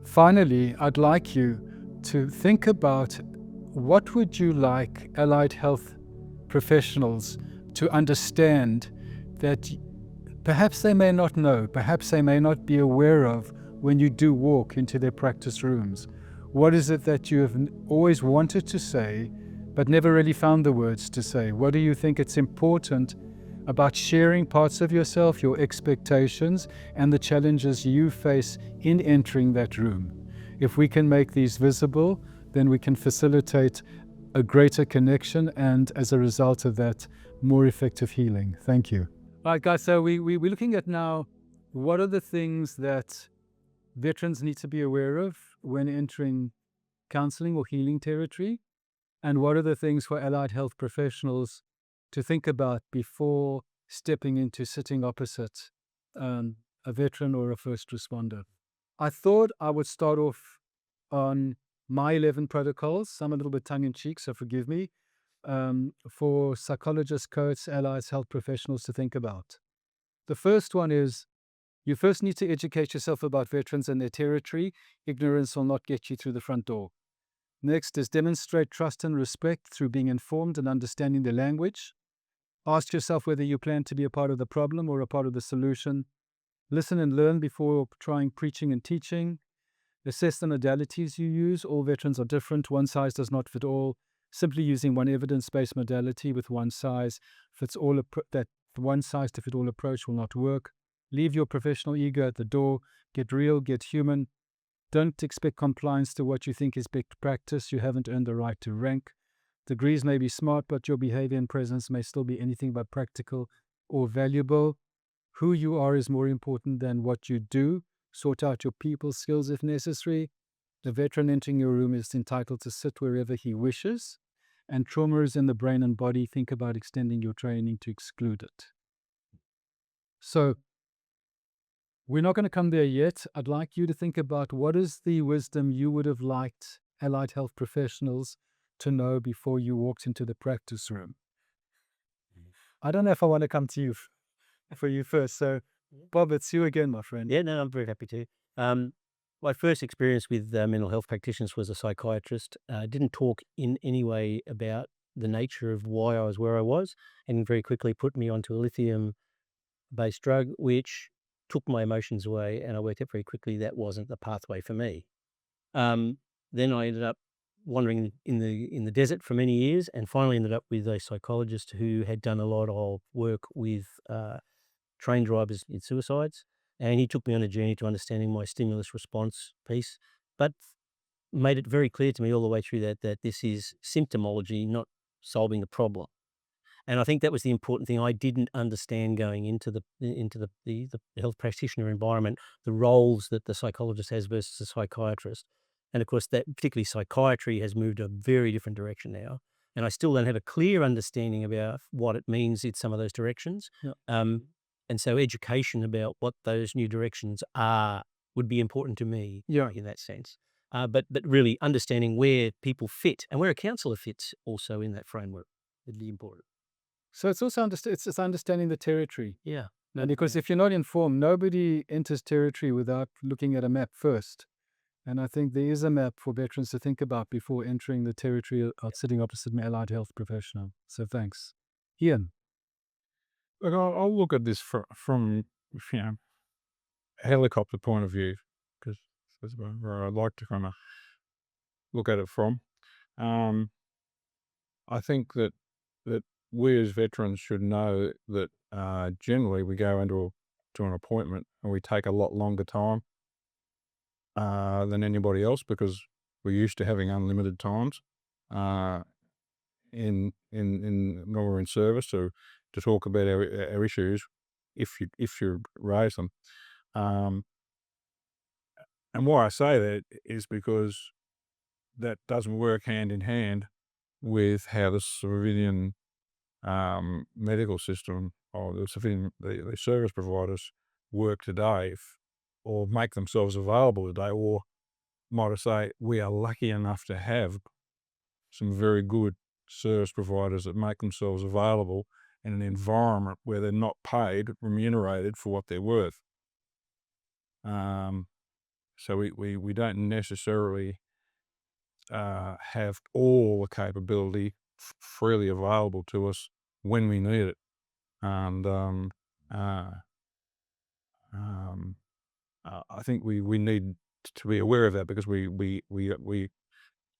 Finally, I'd like you to think about what would you like allied health professionals to understand that perhaps they may not know, perhaps they may not be aware of when you do walk into their practice rooms. What is it that you have always wanted to say but never really found the words to say? What do you think it's important about sharing parts of yourself, your expectations, and the challenges you face in entering that room? If we can make these visible, then we can facilitate a greater connection and, as a result of that, more effective healing. Thank you. All right, guys, so we're looking at now what are the things that veterans need to be aware of when entering counseling or healing territory, and what are the things for allied health professionals to think about before stepping into sitting opposite a veteran or a first responder. I thought I would start off on my 11 protocols. I'm a little bit tongue-in-cheek, so forgive me, for psychologists, coaches, allies, health professionals to think about. The first one is you first need to educate yourself about veterans and their territory. Ignorance will not get you through the front door. Next is demonstrate trust and respect through being informed and understanding the language. Ask yourself whether you plan to be a part of the problem or a part of the solution. Listen and learn before trying preaching and teaching. Assess the modalities you use. All veterans are different. One size does not fit all. Simply using one evidence-based modality with one size fits all, that one size to fit all approach will not work. Leave your professional ego at the door. Get real, get human. Don't expect compliance to what you think is best practice. You haven't earned the right to rank. Degrees may be smart, but your behavior and presence may still be anything but practical or valuable. Who you are is more important than what you do. Sort out your people skills if necessary. The veteran entering your room is entitled to sit wherever he wishes. And trauma is in the brain and body. Think about extending your training to exclude it. So, we're not going to come there yet. I'd like you to think about what is the wisdom you would have liked allied health professionals to know before you walked into the practice room. I don't know if I want to come to you for you first. So, Bob, it's you again, my friend. Yeah, no, I'm very happy to. My first experience with mental health practitioners was a psychiatrist. Didn't talk in any way about the nature of why I was where I was, and very quickly put me onto a lithium-based drug, which took my emotions away, and I worked out very quickly that wasn't the pathway for me. Then I ended up wandering in the desert for many years, and finally ended up with a psychologist who had done a lot of work with train drivers in suicides, and he took me on a journey to understanding my stimulus response piece, but made it very clear to me all the way through that this is symptomology, not solving the problem. And I think that was the important thing I didn't understand going into the health practitioner environment, the roles that the psychologist has versus the psychiatrist. And of course, that particularly psychiatry has moved a very different direction now. And I still don't have a clear understanding about what it means in some of those directions. Yeah. And so education about what those new directions are would be important to me in that sense. But really understanding where people fit and where a counsellor fits also in that framework would be important. So it's also it's understanding the territory. Yeah. No, because if you're not informed, nobody enters territory without looking at a map first. And I think there is a map for veterans to think about before entering the territory of sitting opposite an allied health professional. So thanks. Ian. Look, I'll look at this from a helicopter point of view, because that's where I'd like to kind of look at it from. I think that we as veterans should know that generally we go into to an appointment and we take a lot longer time than anybody else, because we're used to having unlimited times when we're in service to talk about our issues if you raise them. And why I say that is because that doesn't work hand in hand with how the civilian medical system or the civilian the service providers work today, or make themselves available today, or might I say, we are lucky enough to have some very good service providers that make themselves available in an environment where they're not paid, remunerated for what they're worth. So we don't necessarily have all the capability freely available to us when we need it. And uh, um, I think we need to be aware of that, because we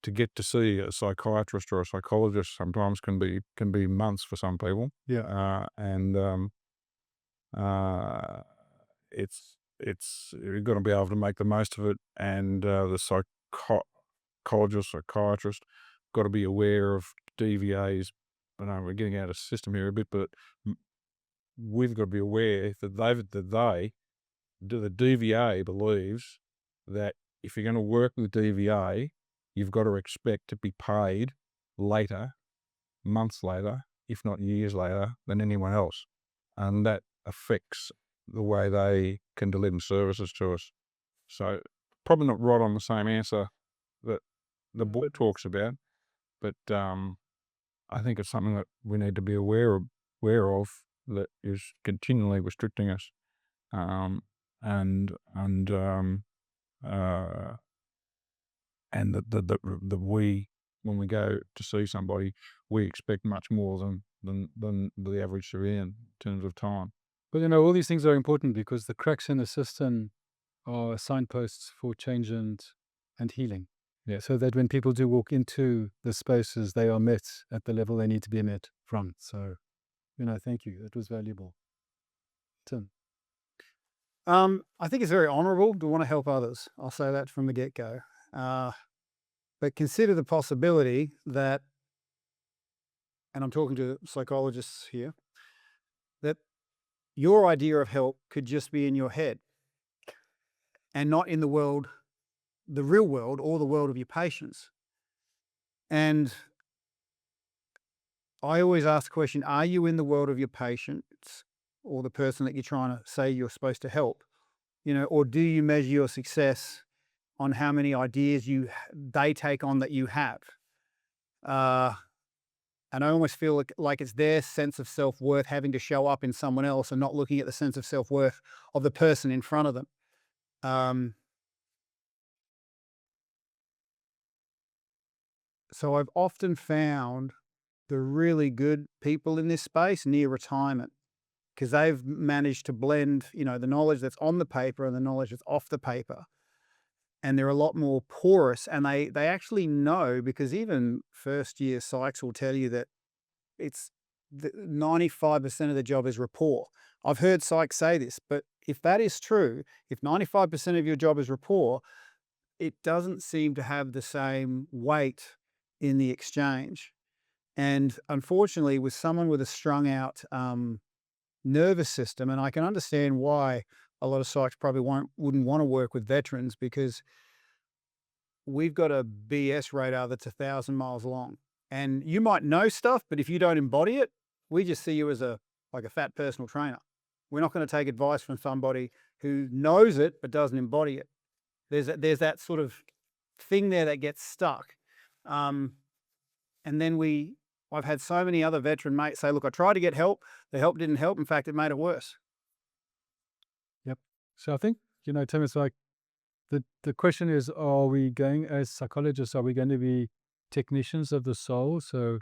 to get to see a psychiatrist or a psychologist sometimes can be months for some people. Yeah. And it's you've got to be able to make the most of it, and the psychologist, psychiatrist, got to be aware of DVAs. I know we're getting out of system here a bit, but we've got to be aware that the DVA believes that if you're going to work with DVA, you've got to expect to be paid later, months later, if not years later, than anyone else. And that affects the way they can deliver services to us. So probably not right on the same answer that the book talks about, but I think it's something that we need to be aware of that is continually restricting us. And the we, when we go to see somebody, we expect much more than the average civilian in terms of time. But all these things are important because the cracks in the system are signposts for change and healing. Yeah. So that when people do walk into the spaces, they are met at the level they need to be met from. So, thank you. That was valuable. Tim. I think it's very honourable to want to help others. I'll say that from the get-go. But consider the possibility that, and I'm talking to psychologists here, that your idea of help could just be in your head and not in the world, the real world, or the world of your patients. And I always ask the question, are you in the world of your patients or the person that you're trying to say you're supposed to help? Or do you measure your success on how many ideas they take on that you have? And I almost feel like it's their sense of self-worth having to show up in someone else and not looking at the sense of self-worth of the person in front of them. So I've often found the really good people in this space near retirement, because they've managed to blend, the knowledge that's on the paper and the knowledge that's off the paper. And they're a lot more porous, and they actually know, because even first-year psychs will tell you that it's 95% of the job is rapport. I've heard psychs say this, but if that is true, if 95% of your job is rapport, it doesn't seem to have the same weight in the exchange. And unfortunately, with someone with a strung out nervous system, and I can understand why a lot of psychs probably wouldn't want to work with veterans, because we've got a BS radar that's 1,000 miles long. And you might know stuff, but if you don't embody it, we just see you as like a fat personal trainer. We're not going to take advice from somebody who knows it but doesn't embody it. There's that sort of thing there that gets stuck. And then I've had so many other veteran mates say, look, I tried to get help. The help didn't help. In fact, it made it worse. Yep. So I think, Tim, it's like the question is, are we going, as psychologists, are we going to be technicians of the soul? So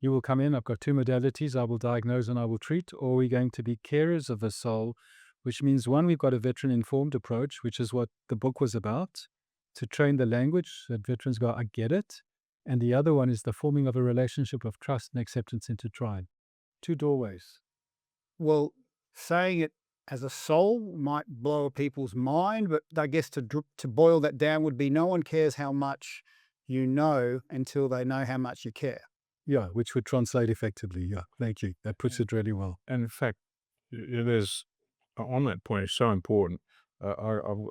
you will come in, I've got two modalities, I will diagnose and I will treat, or are we going to be carers of the soul, which means, one, we've got a veteran-informed approach, which is what the book was about, to train the language that veterans go, I get it. And the other one is the forming of a relationship of trust and acceptance intertwined. Two doorways. Well, saying it as a soul might blow people's mind, but I guess to boil that down would be, no one cares how much you know until they know how much you care. Yeah, which would translate effectively. Yeah, thank you. That puts it really well. And in fact, there's, on that point, it's so important. I've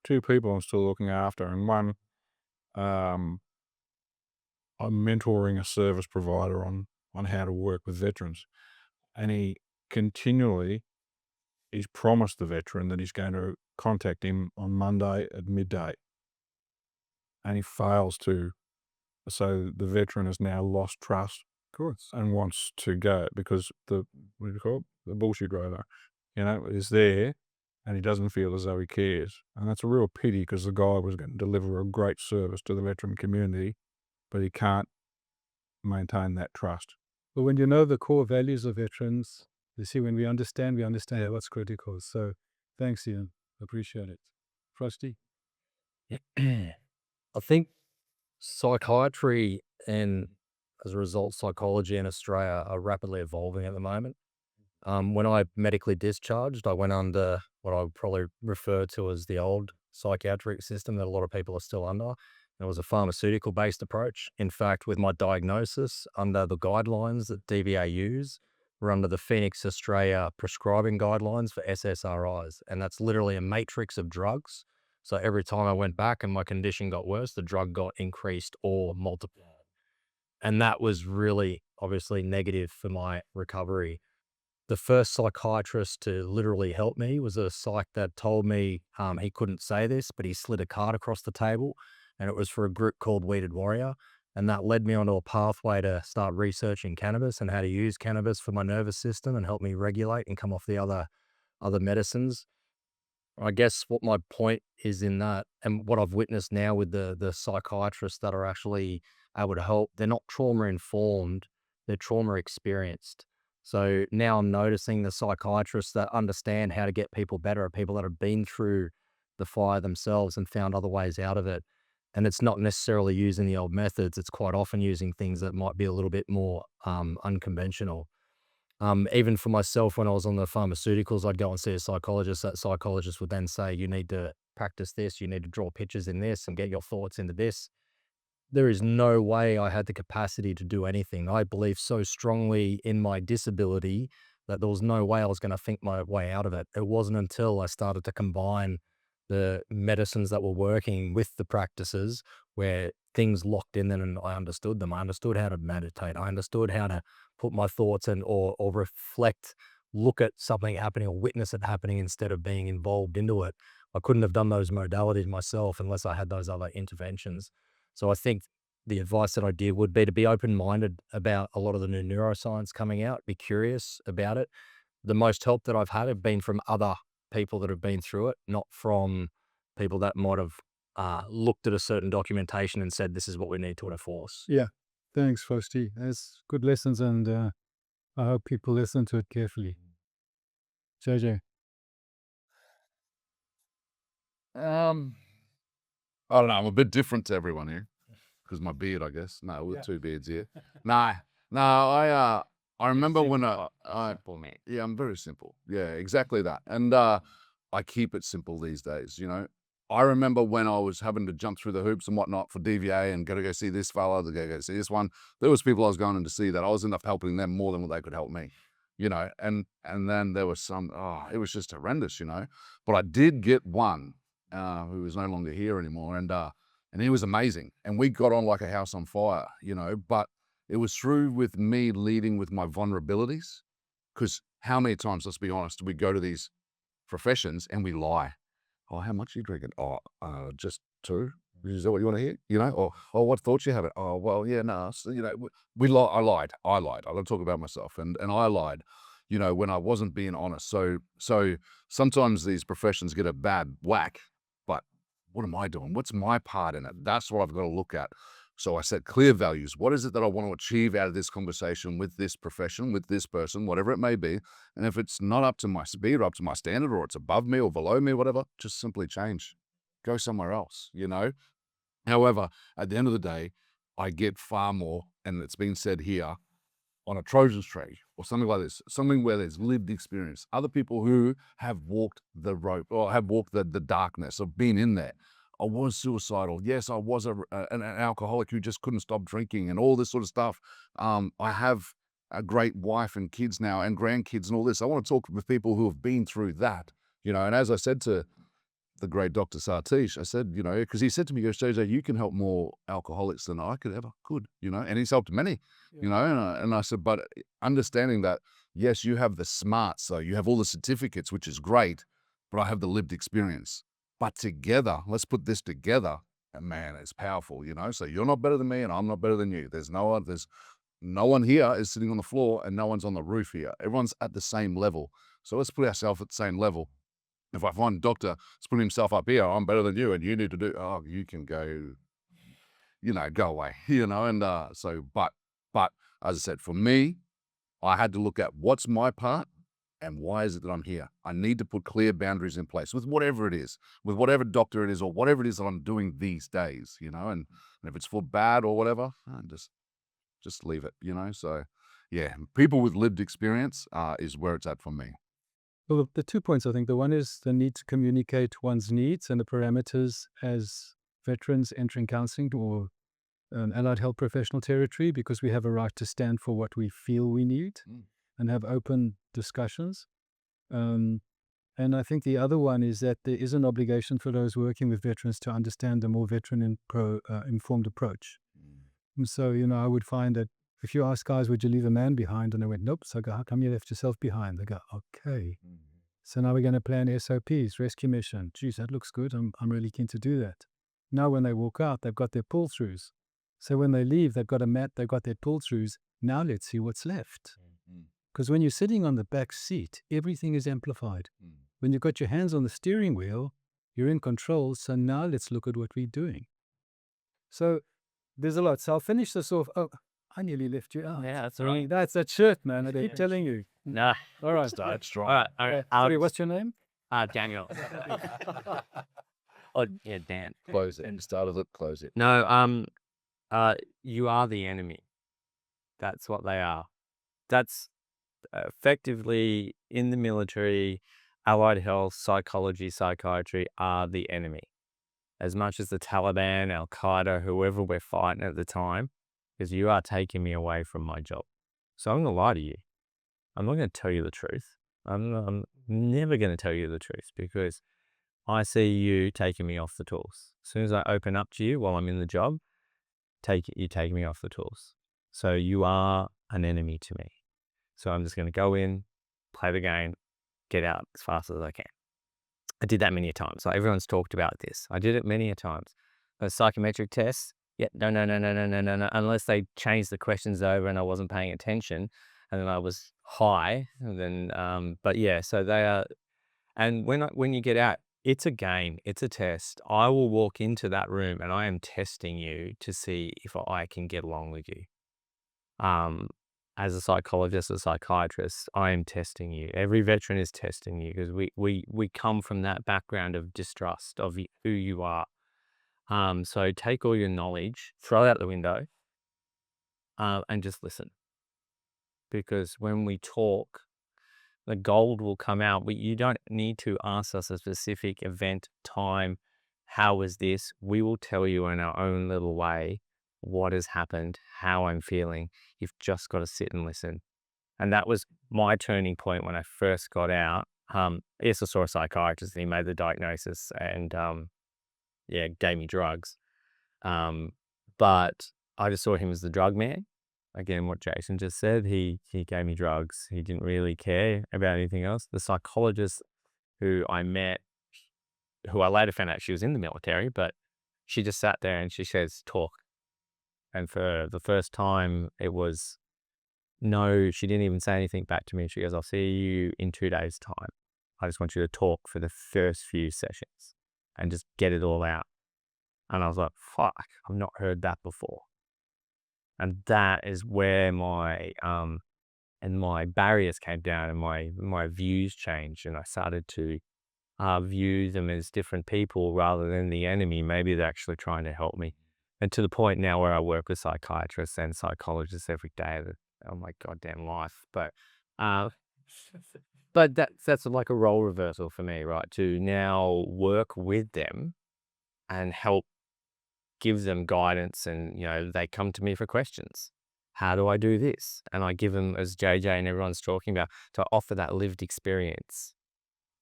two people I'm still looking after, and one, I'm mentoring a service provider on how to work with veterans, and he continually he's promised the veteran that he's going to contact him on Monday at midday, and he fails to. So the veteran has now lost trust, Of course. and wants to go, because the bullshit radar, is there, and he doesn't feel as though he cares. And that's a real pity because the guy was going to deliver a great service to the veteran community, but he can't maintain that trust. But when you know the core values of veterans, you see, when we understand what's critical. So thanks, Ian. Appreciate it. Frosty? I think psychiatry and, as a result, psychology in Australia are rapidly evolving at the moment. When I medically discharged, I went under what I would probably refer to as the old psychiatric system that a lot of people are still under. It was a pharmaceutical-based approach. In fact, with my diagnosis, under the guidelines that DVA use, we're under the Phoenix Australia prescribing guidelines for SSRIs, and that's literally a matrix of drugs. So every time I went back and my condition got worse, the drug got increased or multiplied. And that was really obviously negative for my recovery. The first psychiatrist to literally help me was a psych that told me he couldn't say this, but he slid a card across the table, and it was for a group called Weeded Warrior. And that led me onto a pathway to start researching cannabis and how to use cannabis for my nervous system and help me regulate and come off the other medicines. I guess what my point is in that, and what I've witnessed now with the psychiatrists that are actually able to help, they're not trauma informed, they're trauma experienced. So now I'm noticing the psychiatrists that understand how to get people better are people that have been through the fire themselves and found other ways out of it. And it's not necessarily using the old methods. It's quite often using things that might be a little bit more unconventional. Even for myself, when I was on the pharmaceuticals, I'd go and see a psychologist. That psychologist would then say, you need to practice this, you need to draw pictures in this and get your thoughts into this. There is no way I had the capacity to do anything. I believe so strongly in my disability that there was no way I was going to think my way out of it. It wasn't until I started to combine the medicines that were working with the practices where things locked in and I understood them. I understood how to meditate. I understood how to put my thoughts in or reflect, look at something happening or witness it happening instead of being involved into it. I couldn't have done those modalities myself unless I had those other interventions. So I think the advice that I did would be to be open-minded about a lot of the new neuroscience coming out, be curious about it. The most help that I've had have been from other people that have been through it, not from people that might have looked at a certain documentation and said, this is what we need to enforce. Yeah. Thanks, Frosty. That's good lessons, and I hope people listen to it carefully. JJ? I don't know. I'm a bit different to everyone here because my beard, I guess. No, with two beards here. No. I remember when Simple, mate. yeah, I'm very simple. Yeah, exactly that. And I keep it simple these days. You know, I remember when I was having to jump through the hoops and whatnot for DVA and go see this fella, to go see this one. There was people I was going in to see that I was ended up helping them more than what they could help me. You know, and then there was some. It was just horrendous. You know, but I did get one who is no longer here anymore, and he was amazing, and we got on like a house on fire, you know. But it was through with me leading with my vulnerabilities, because how many times, let's be honest, we go to these professions and we lie. Oh, how much are you drinking? Oh, just 2. Is that what you want to hear? You know, or oh, what thoughts you have? Oh, well, yeah, no. So, you know, we lied. I lied. I don't talk about myself, and I lied. You know, when I wasn't being honest. So sometimes these professions get a bad whack. But what am I doing? What's my part in it? That's what I've got to look at. So I set clear values. What is it that I want to achieve out of this conversation with this profession, with this person, whatever it may be? And if it's not up to my speed or up to my standard, or it's above me or below me, whatever, just simply change. Go somewhere else, you know? However, at the end of the day, I get far more, and it's been said here, on a Trojan's tree or something like this, something where there's lived experience. Other people who have walked the rope or have walked the darkness of being in there. I was suicidal. Yes, I was an alcoholic who just couldn't stop drinking and all this sort of stuff. I have a great wife and kids now and grandkids and all this. I want to talk with people who have been through that, you know. And as I said to the great Dr. Satish, I said, you know, because he said to me, he goes, JJ, you can help more alcoholics than I could, you know, and he's helped many, you know, and I said, but understanding that, yes, you have the smarts, so you have all the certificates, which is great, but I have the lived experience. But together, let's put this together, and man, it's powerful, you know. So you're not better than me, and I'm not better than you. There's no one here is sitting on the floor, and no one's on the roof here. Everyone's at the same level. So let's put ourselves at the same level. If I find a doctor that's putting himself up here, I'm better than you, and you need to do. Oh, you can go. Go away. And but as I said, for me, I had to look at what's my part and why is it that I'm here. I need to put clear boundaries in place with whatever it is, with whatever doctor it is, or whatever it is that I'm doing these days. And if it's for bad or whatever, just leave it. So yeah, people with lived experience is where it's at for me. Well, the 2 points, I think. The one is the need to communicate one's needs and the parameters as veterans entering counseling or allied health professional territory, because we have a right to stand for what we feel we need and have open discussions. And I think the other one is that there is an obligation for those working with veterans to understand the more veteran-informed approach. And so, I would find that if you ask guys, would you leave a man behind? And they went, nope. So I go, how come you left yourself behind? They go, okay. So now we're going to plan SOPs, rescue mission. Geez, that looks good. I'm really keen to do that. Now when they walk out, they've got their pull-throughs. So when they leave, they've got a mat, they've got their pull-throughs. Now let's see what's left. Because when you're sitting on the back seat, everything is amplified. When you've got your hands on the steering wheel, you're in control. So now let's look at what we're doing. So there's a lot. So I'll finish this off. Oh, I nearly left you out. Yeah, that's all right. That's that shirt, man. I keep telling you. No. All right. Start strong. All right. Sorry, what's your name? Daniel. Oh, yeah, Dan. Close it. Start of it, close it. No, you are the enemy. That's what they are. That's effectively in the military, allied health, psychology, psychiatry are the enemy. As much as the Taliban, Al Qaeda, whoever we're fighting at the time, because you are taking me away from my job. So I'm going to lie to you. I'm not going to tell you the truth. I'm never going to tell you the truth because I see you taking me off the tools. As soon as I open up to you while I'm in the job, you take me off the tools. So you are an enemy to me. So I'm just going to go in, play the game, get out as fast as I can. I did that many a times. So everyone's talked about this. I did it many a times. Those psychometric tests, yeah, no. Unless they changed the questions over and I wasn't paying attention and then I was high. And then, but yeah, so they are. And when you get out, it's a game, it's a test. I will walk into that room and I am testing you to see if I can get along with you. As a psychologist, a psychiatrist, I am testing you. Every veteran is testing you because we come from that background of distrust of who you are. So take all your knowledge, throw it out the window, and just listen. Because when we talk, the gold will come out. You don't need to ask us a specific event, time, how was this? We will tell you in our own little way what has happened, how I'm feeling. You've just got to sit and listen. And that was my turning point when I first got out. Yes, I saw a psychiatrist and he made the diagnosis and gave me drugs. But I just saw him as the drug man. Again, what Jason just said, he gave me drugs. He didn't really care about anything else. The psychologist who I met, who I later found out she was in the military, but she just sat there and she says, talk. And for the first time, it was no, she didn't even say anything back to me. She goes, I'll see you in 2 days' time. I just want you to talk for the first few sessions and just get it all out. And I was like, fuck, I've not heard that before. And that is where my barriers came down and my views changed. And I started to view them as different people rather than the enemy. Maybe they're actually trying to help me. And to the point now where I work with psychiatrists and psychologists every day of my goddamn life. But that's like a role reversal for me, right? To now work with them and help give them guidance. And, they come to me for questions. How do I do this? And I give them, as JJ and everyone's talking about, to offer that lived experience,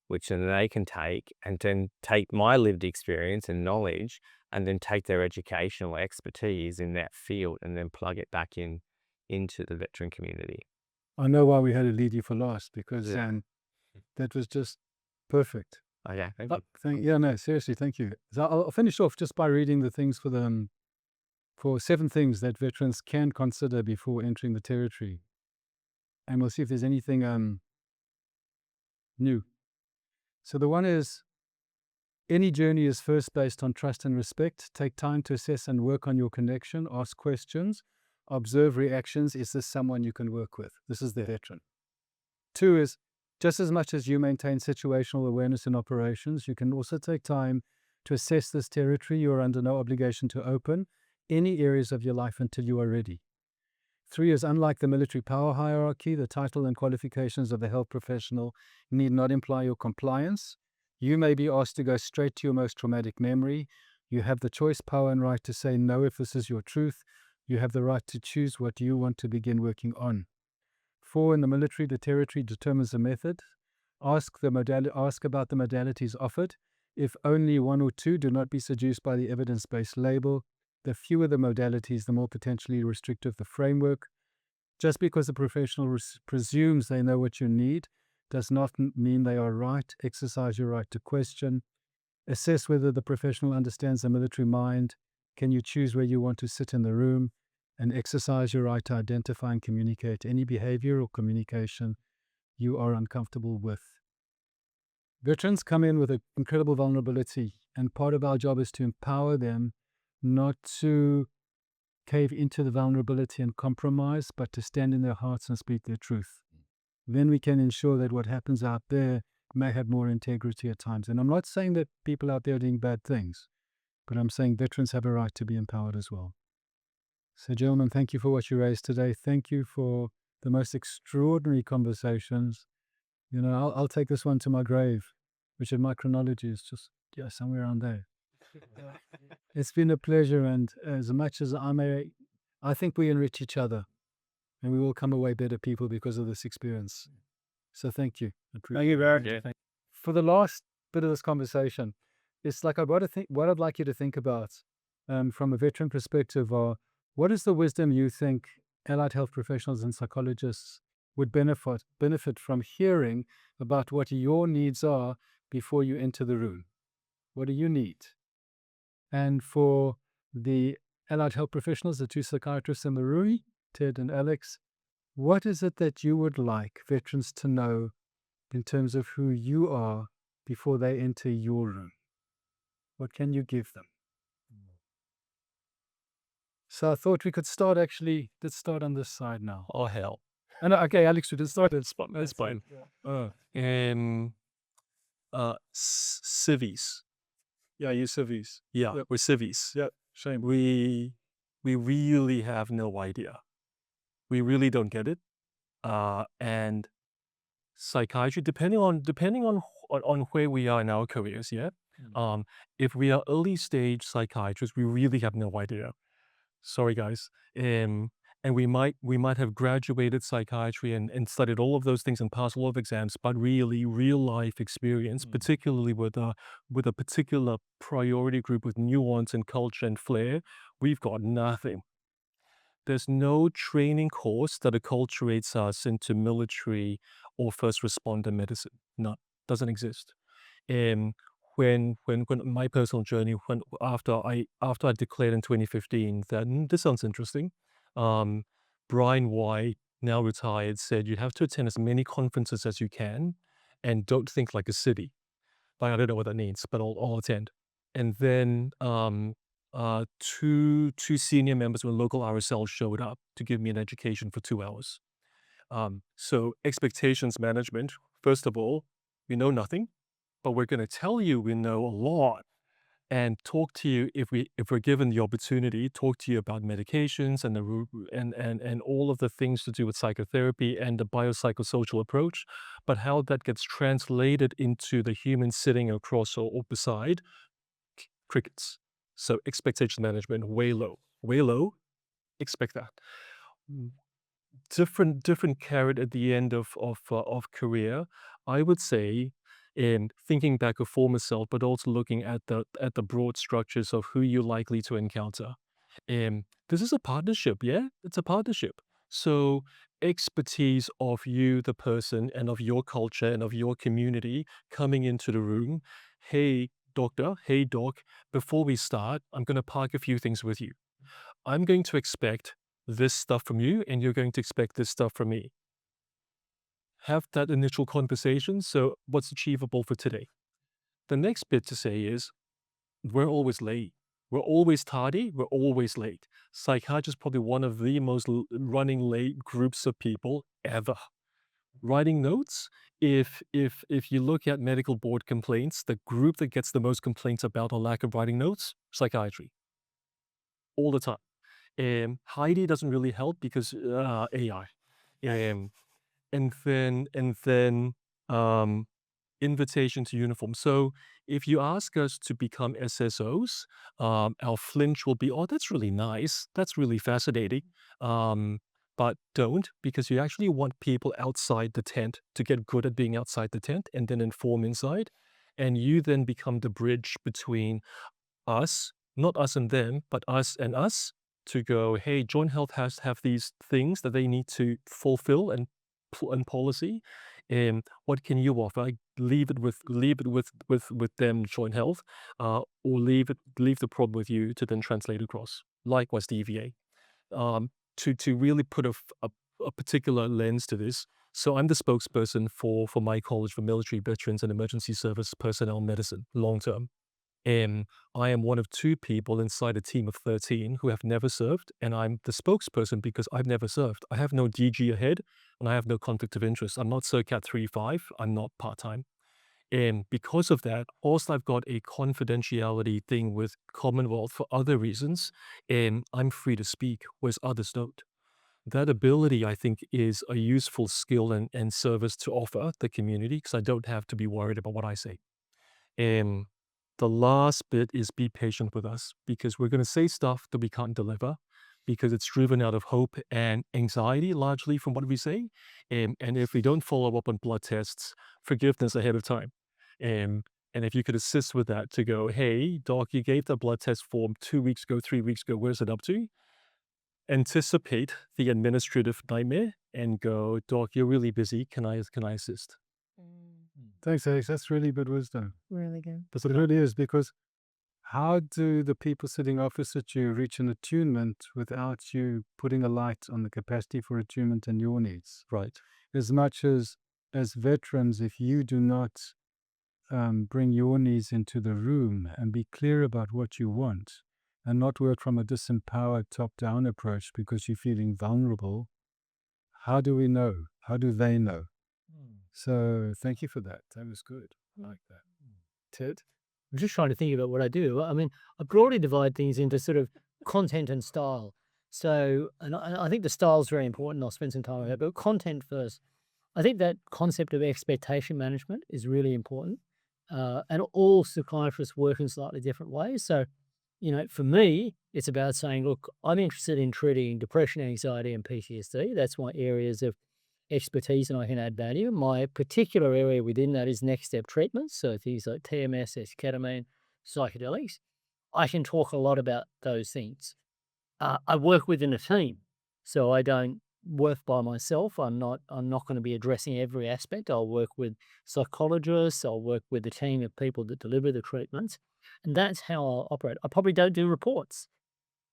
which then they can take and then take my lived experience and knowledge and then take their educational expertise in that field and then plug it back into the veteran community. I know why we had to lead you for last because that was just perfect. Okay, thank you. No, seriously, thank you. So I'll finish off just by reading the things for 7 things that veterans can consider before entering the territory. And we'll see if there's anything new. So the one is, any journey is first based on trust and respect. Take time to assess and work on your connection. Ask questions. Observe reactions. Is this someone you can work with? This is the veteran. 2 is, just as much as you maintain situational awareness in operations, you can also take time to assess this territory. You are under no obligation to open any areas of your life until you are ready. 3 is, unlike the military power hierarchy, the title and qualifications of the health professional need not imply your compliance. You may be asked to go straight to your most traumatic memory. You have the choice, power, and right to say no if this is your truth. You have the right to choose what you want to begin working on. 4, in the military, the territory determines the method. Ask about the modalities offered. If only 1 or 2, do not be seduced by the evidence-based label. The fewer the modalities, the more potentially restrictive the framework. Just because the professional presumes they know what you need does not mean they are right. Exercise your right to question. Assess whether the professional understands the military mind. Can you choose where you want to sit in the room? And exercise your right to identify and communicate any behavior or communication you are uncomfortable with. Veterans come in with an incredible vulnerability, and part of our job is to empower them not to cave into the vulnerability and compromise, but to stand in their hearts and speak their truth. Then we can ensure that what happens out there may have more integrity at times. And I'm not saying that people out there are doing bad things, but I'm saying veterans have a right to be empowered as well. So, gentlemen, thank you for what you raised today. Thank you for the most extraordinary conversations. You know, I'll take this one to my grave, which in my chronology is just, somewhere around there. It's been a pleasure, and as much as I think we enrich each other, and we will come away better people because of this experience. So thank you. Thank you, Barry. Yeah. For the last bit of this conversation, it's like what I'd like you to think about from a veteran perspective are, what is the wisdom you think allied health professionals and psychologists would benefit from hearing about what your needs are before you enter the room? What do you need? And for the allied health professionals, the 2 psychiatrists in the room, Ted and Alex, what is it that you would like veterans to know in terms of who you are before they enter your room? What can you give them? So I thought we could start let's start on this side now. Oh hell, And okay, Alex, we can start. that's fine. Civies. Yeah, you civies. Yeah, Yep. we're civies. Yeah, shame. We really have no idea. We really don't get it. And psychiatry, depending on where we are in our careers, yeah. If we are early stage psychiatrists, we really have no idea. Sorry, guys. And we might have graduated psychiatry and studied all of those things and passed all of exams, but really real life experience, particularly with a particular priority group with nuance and culture and flair, we've got nothing. There's no training course that acculturates us into military or first responder medicine. None. Doesn't exist. When my personal journey, after I declared in 2015 that this sounds interesting, Brian White, now retired, said you have to attend as many conferences as you can, and don't think like a city. Like, I don't know what that means, but I'll attend. And then 2 senior members of a local RSL showed up to give me an education for 2 hours. So expectations management. First of all, we know nothing, but we're going to tell you we know a lot, and talk to you if we're given the opportunity. Talk to you about medications and all of the things to do with psychotherapy and the biopsychosocial approach, but how that gets translated into the human sitting across or beside. Crickets. So expectation management, way low. Expect that. Different carrot at the end of career. I would say, in thinking back of former self, but also looking at the broad structures of who you're likely to encounter. This is a partnership, yeah? It's a partnership. So expertise of you, the person, and of your culture and of your community coming into the room. Hey, doctor, hey, doc, before we start, I'm going to park a few things with you. I'm going to expect this stuff from you, and you're going to expect this stuff from me. have that initial conversation. So what's achievable for today? The next bit to say is we're always late. We're always tardy. We're always late. Psychiatrists probably one of the most running late groups of people ever. Writing notes. If you look at medical board complaints, the group that gets the most complaints about a lack of writing notes, psychiatry, all the time. Heidi doesn't really help because AI. And then invitation to uniform. So if you ask us to become SSOs, our flinch will be, oh, that's really nice. That's really fascinating. But don't, because you actually want people outside the tent to get good at being outside the tent and then inform inside. And you then become the bridge between us, not us and them, but us and us, to go, hey, Joint Health has to have these things that they need to fulfill and policy. What can you offer? Leave it with them, Joint Health, or leave the problem with you to then translate across. Likewise, the EVA. To really put a particular lens to this. So I'm the spokesperson for my college for military veterans and emergency service personnel medicine, long term. I am one of 2 people inside a team of 13 who have never served, and I'm the spokesperson because I've never served. I have no DG ahead, and I have no conflict of interest. I'm not CERCAT 3.5. I'm not part-time. And because of that, also I've got a confidentiality thing with Commonwealth for other reasons, and I'm free to speak, whereas others don't. That ability, I think, is a useful skill and service to offer the community because I don't have to be worried about what I say. And the last bit is be patient with us because we're going to say stuff that we can't deliver because it's driven out of hope and anxiety, largely from what we say. And if we don't follow up on blood tests, forgiveness ahead of time. And if you could assist with that to go, hey, doc, you gave the blood test form 2 weeks ago, 3 weeks ago, where's it up to? Anticipate the administrative nightmare and go, doc, you're really busy. Can I assist? Thanks, Alex. That's really good wisdom. Really good. It really is, because how do the people sitting opposite you reach an attunement without you putting a light on the capacity for attunement and your needs? Right. As much as veterans, if you do not bring your needs into the room and be clear about what you want and not work from a disempowered top-down approach because you're feeling vulnerable, how do we know? How do they know? So thank you for that. That was good. I like that. Ted? I'm just trying to think about what I do. I mean, I broadly divide things into sort of content and style. So, and I think the style is very important. I'll spend some time on that, but content first. I think that concept of expectation management is really important. And all psychiatrists work in slightly different ways. So, for me, it's about saying, look, I'm interested in treating depression, anxiety, and PTSD. That's my areas of expertise and I can add value. My particular area within that is next step treatments. So things like TMS, esketamine, psychedelics. I can talk a lot about those things. I work within a team, so I don't work by myself. I'm not going to be addressing every aspect. I'll work with psychologists. I'll work with a team of people that deliver the treatments. And that's how I'll operate. I probably don't do reports.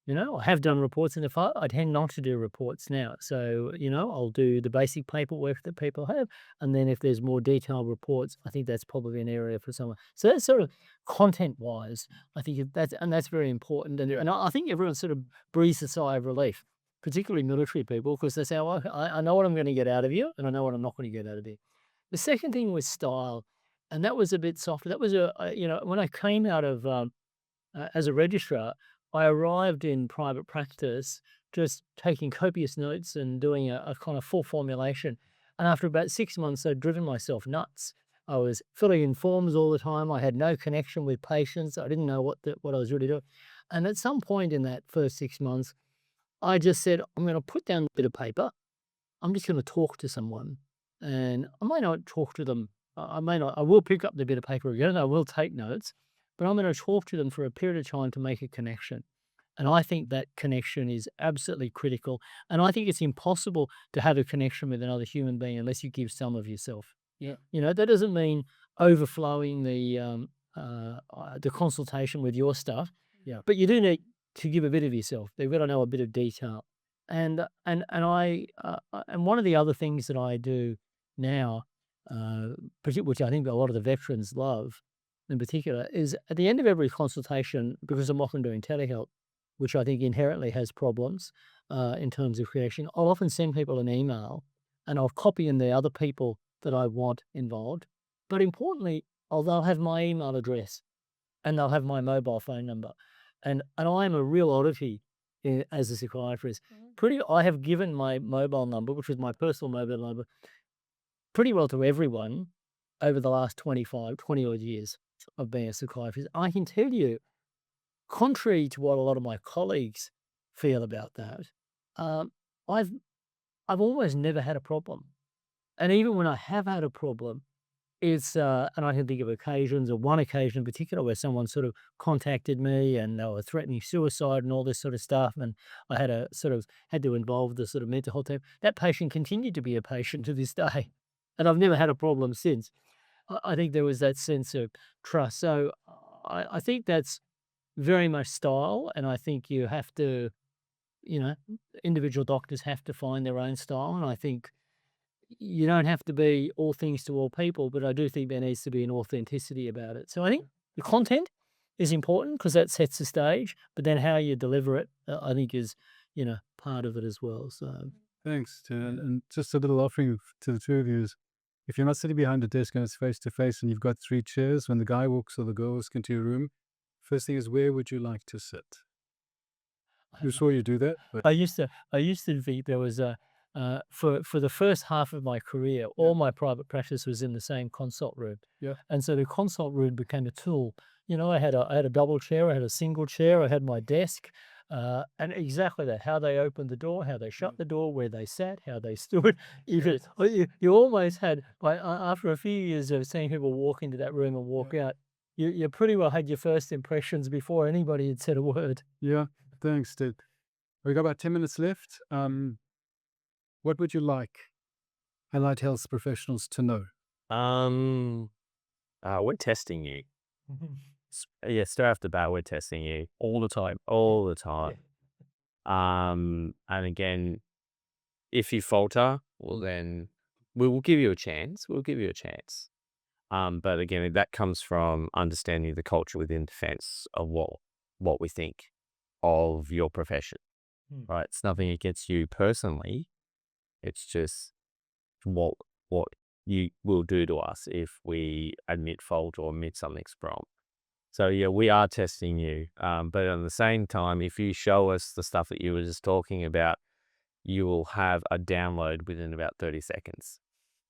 I have done reports in the past. I tend not to do reports now. So, I'll do the basic paperwork that people have. And then if there's more detailed reports, I think that's probably an area for someone. So that's sort of content-wise, I think that's very important. And I think everyone sort of breathes a sigh of relief, particularly military people, because they say, oh, I know what I'm going to get out of you, and I know what I'm not going to get out of you. The second thing was style, and that was a bit softer. That was when I came out of as a registrar, I arrived in private practice just taking copious notes and doing a kind of full formulation. And after about 6 months, I'd driven myself nuts. I was filling in forms all the time. I had no connection with patients. I didn't know what I was really doing. And at some point in that first 6 months, I just said, I'm going to put down a bit of paper. I'm just going to talk to someone. And I may not talk to them. I will pick up the bit of paper again. I will take notes. But I'm going to talk to them for a period of time to make a connection. And I think that connection is absolutely critical. And I think it's impossible to have a connection with another human being unless you give some of yourself. Yeah. That doesn't mean overflowing the consultation with your stuff. Yeah. But you do need to give a bit of yourself. They've got to know a bit of detail. And one of the other things that I do now, which I think a lot of the veterans love in particular, is at the end of every consultation, because I'm often doing telehealth, which I think inherently has problems in terms of creation, I'll often send people an email and I'll copy in the other people that I want involved. But importantly, they'll have my email address and they'll have my mobile phone number. And I am a real oddity as a psychiatrist. I have given my mobile number, which is my personal mobile number, pretty well to everyone over the last 20 odd years of being a psychiatrist. I can tell you, contrary to what a lot of my colleagues feel about that, I've almost never had a problem. And even when I have had a problem, it's and I can think of occasions, or one occasion in particular, where someone sort of contacted me and they were threatening suicide and all this sort of stuff, and I had to involve the sort of mental health team. That patient continued to be a patient to this day, and I've never had a problem since. I think there was that sense of trust. So I think that's very much style, and I think you have to, individual doctors have to find their own style, and I think you don't have to be all things to all people, but I do think there needs to be an authenticity about it. So I think the content is important because that sets the stage, but then how you deliver it, I think is, part of it as well. So Thanks. And just a little offering to the two of you is, if you're not sitting behind a desk and it's face to face and you've got 3 chairs, when the guy walks or the girl walks into your room, first thing is, where would you like to sit? You saw you do that, but I used to think there was for the first half of my career, all my private practice was in the same consult room. Yeah. And so the consult room became a tool. I had a double chair, I had a single chair, I had my desk, and exactly that, how they opened the door, how they shut the door, where they sat, how they stood. You almost had, after a few years of seeing people walk into that room and walk out, you pretty well had your first impressions before anybody had said a word. yeah, thanks, Ted. We've got about 10 minutes left. What would you like allied health professionals to know? We're testing you. Yeah, straight off the bat, we're testing you all the time. And again, if you falter, well, then we will give you a chance. But again, that comes from understanding the culture within defense of what we think of your profession, right? It's nothing against you personally. It's just what you will do to us if we admit fault or admit something's wrong. So yeah, we are testing you. But at the same time, if you show us the stuff that you were just talking about, you will have a download within about 30 seconds.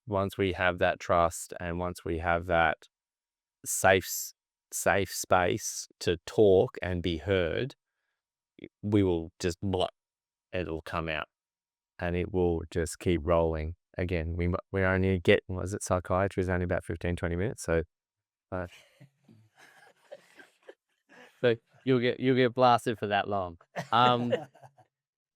Once we have that trust and once we have that safe space to talk and be heard, we will just it'll come out and it will just keep rolling. Again, we only get, psychiatry is only about 15, 20 minutes. So so you'll get blasted for that long. And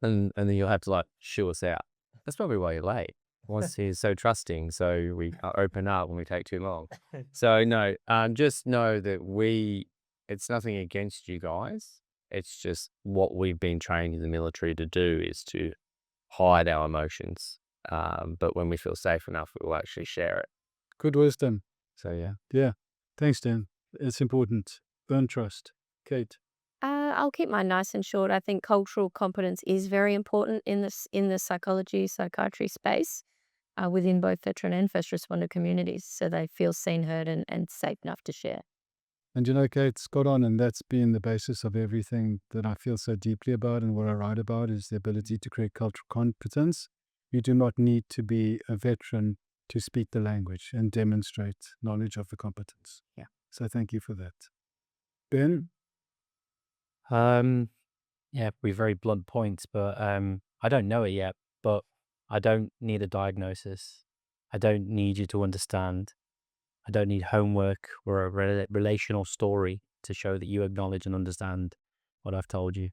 then you'll have to shoo us out. That's probably why you're late. Once he's so trusting, so we open up when we take too long. So no, just know that it's nothing against you guys. It's just what we've been trained in the military to do is to hide our emotions. But when we feel safe enough, we will actually share it. Good wisdom. So yeah. Yeah. Thanks, Dan. It's important. Earn trust. Kate. I'll keep mine nice and short. I think cultural competence is very important in the psychiatry space within both veteran and first responder communities, so they feel seen, heard, and safe enough to share. And Kate, spot on, and that's been the basis of everything that I feel so deeply about and what I write about is the ability to create cultural competence. You do not need to be a veteran to speak the language and demonstrate knowledge of the competence. Yeah. So thank you for that. Ben? Yeah, with very blunt points, but I don't know it yet, but I don't need a diagnosis. I don't need you to understand. I don't need homework or a relational story to show that you acknowledge and understand what I've told you.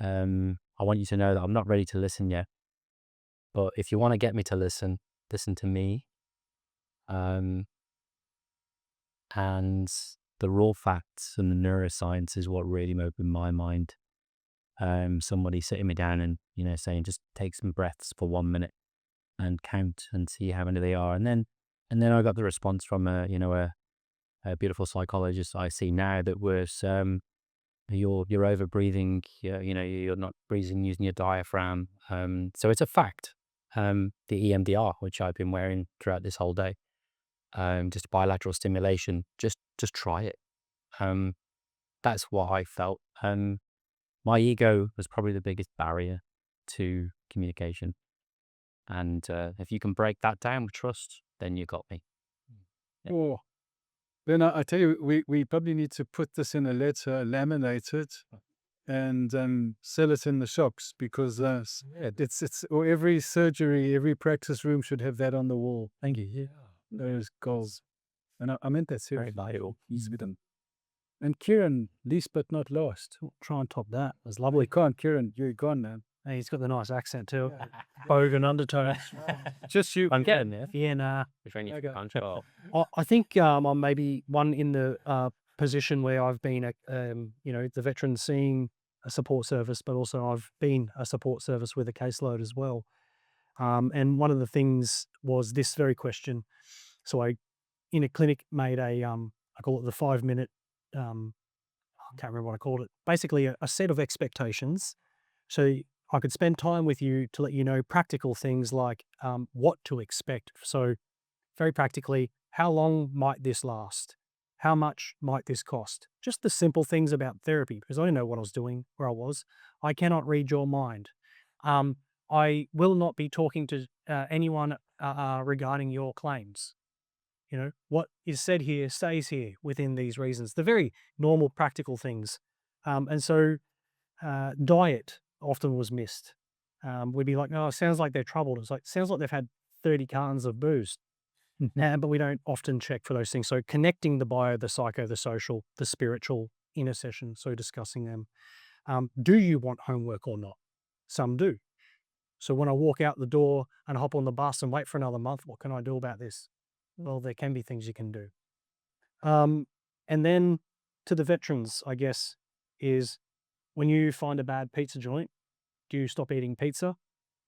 I want you to know that I'm not ready to listen yet. But if you want to get me to listen to me. And the raw facts and the neuroscience is what really opened my mind. Somebody sitting me down and, saying, just take some breaths for 1 minute and count and see how many they are. And then I got the response from a beautiful psychologist I see now that was you're over breathing, you're not breathing using your diaphragm. So it's a fact. The EMDR, which I've been wearing throughout this whole day, just bilateral stimulation, just try it. That's what I felt. My ego was probably the biggest barrier to communication. And if you can break that down with trust, then you got me. Yeah. Oh, then I tell you, we probably need to put this in a letter, laminate it, and sell it in the shops because it's or every surgery, every practice room should have that on the wall. Thank you. Yeah. Those goals, and I meant that Very seriously. valuable. Ease with them. And Kieran, least but not last. Try and top that. It was We lovely. can't, Kieran. You're gone now. Hey, he's got the nice accent too. Bogan undertones. Just you. I'm getting there. Yeah, nah. Which one you Okay. control? I think I'm maybe one in the position where I've been, the veteran seeing a support service, but also I've been a support service with a caseload as well. And one of the things was this very question. So I, in a clinic, made I call it the 5-minute, I can't remember what I called it. Basically, a set of expectations. So I could spend time with you to let you know practical things like what to expect. So very practically, how long might this last? How much might this cost? Just the simple things about therapy, because I didn't know what I was doing, where I was. I cannot read your mind. I will not be talking to anyone regarding your claims. What is said here stays here within these reasons. The very normal practical things. And so diet often was missed. We'd be like, oh, sounds like they're troubled. It's like, sounds like they've had 30 cartons of booze. Nah, but we don't often check for those things. So connecting the bio, the psycho, the social, the spiritual in a session. So discussing them. Do you want homework or not? Some do. So when I walk out the door and hop on the bus and wait for another month, what can I do about this? Well, there can be things you can do. And then to the veterans, I guess, is when you find a bad pizza joint, do you stop eating pizza?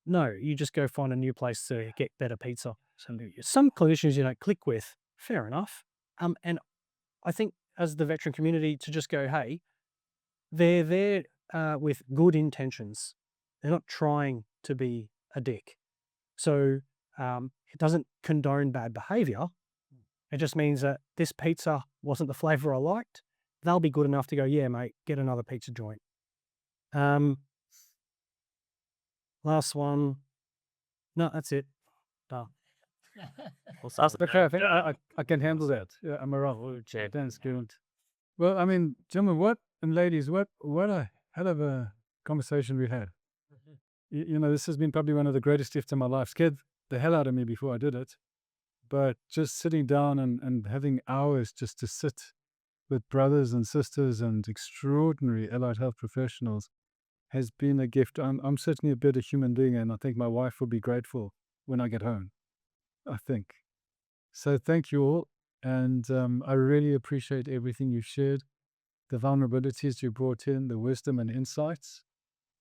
No, you just go find a new place to get better pizza. So some clinicians you don't click with, fair enough. And I think as the veteran community to just go, hey, they're there with good intentions. They're not trying to be a dick. So it doesn't condone bad behavior. It just means that this pizza wasn't the flavor I liked. They'll be good enough to go, yeah, mate, get another pizza joint. Last one. No, that's it. Done. Okay, I think I can handle that. Yeah, I'm around. Thanks, Kieran. Well, I mean, gentlemen, and ladies, what a hell of a conversation we had. This has been probably one of the greatest gifts in my life. Scared the hell out of me before I did it. But just sitting down and having hours just to sit with brothers and sisters and extraordinary allied health professionals has been a gift. I'm certainly a better human being, and I think my wife will be grateful when I get home. I think. So thank you all. And I really appreciate everything you've shared, the vulnerabilities you brought in, the wisdom and insights,